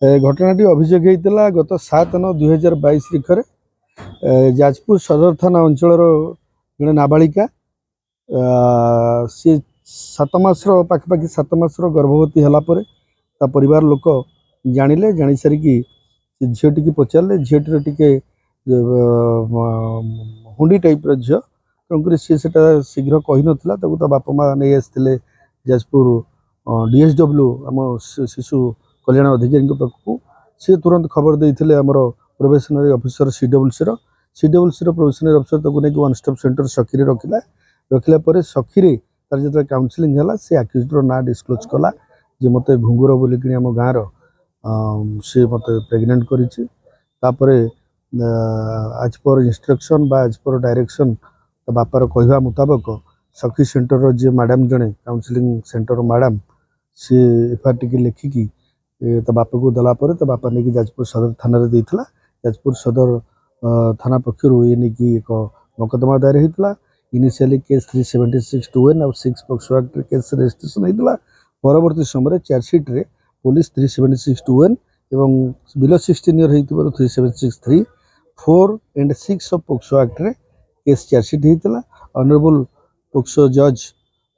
घटनाटी अभियोग होता गत 7/9/2022 तारिखर जाजपुर सदर थाना अंचल जड़े नाबालिका सी 7 मासर पाखापाखि 7 मासर गर्भवती होगापर परिवार लोक जानिले जानी सारिकी झीटी की पचारे झीटर टी हुंडी टाइप झील तेणुक सी शीघ्र कही नाला बापा माँ नहीं आसते जाजपुर DSW आम शिशु कल्याण अधिकारी पाखक सी तुरंत खबर देते आमर probationary officer CWC probationary officer ताको नहीं वन स्टॉप सेंटर सखी रखला सखी तार जो काउनसिलिंग है सी आक्यूजर ना डिस्क्लोज कला जे मत घुंगुर बोलिकी आम गाँव सी मत प्रेग्नेंट कर आज पर इंस्ट्रक्शन बा आज पर डायरेक्शन बापार कहवा मुताबक सखी सेंटर जी मैडम जड़े काउनसिलिंग सेंटर मैडम सी एफआईआर टी लिखिकी तो बापा को देलापर तो बापा नहीं जाजपुर सदर थाना देता जाजपुर सदर थाना पक्षर ये नहीं एक मकदमा दायर होता इनिशियली केस 376(2N और 6 पॉक्सो एक्ट केस रजिस्ट्रेशन होता परवर्ती समय चार्जसीट रे पुलिस 376(2N एवं बिलो 16 ईयर हो 376(3) 4 and 6 ऑफ पॉक्सो एक्ट रे केस चार्जसीट होता ऑनरेबल पॉक्सो जज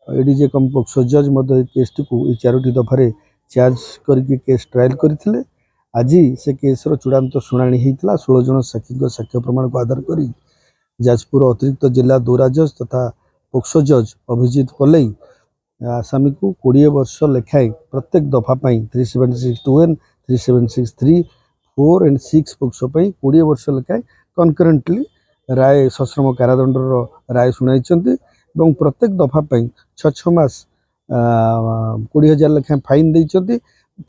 एडीजे कम पॉक्सो जज केस टी को 4टी दफारे चार्ज करके केस ट्रायल करते आज से केसर चूड़ांत शुणाणी होता 16 जन साक्षी साक्ष्य प्रमाण को आधार कर जाजपुर अतिरिक्त जिला दौरा जज तथा पॉक्सो जज अभिजीत पलई आसामी को 20 वर्ष लेखाएं प्रत्येक दफा 376(2N 376(3) 4 and 6 पॉक्सो 20 वर्ष लेखाएं कनकरेंटली राय सश्रम कारादंडर राय शुणाई प्रत्येक दफा 6 मास 20,000 लेखाएं फाइन देते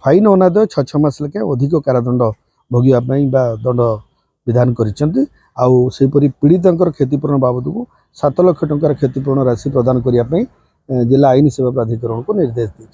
फाइन अनादय 6 मास लेखाएं अधिक कारादंड भोगापी दंड विधान करपरी पीड़िता क्षतिपूरण बाबद को 7 लाख टंकार क्षतिपूरण राशि प्रदान करने जिला आईन सेवा प्राधिकरण को निर्देश दी।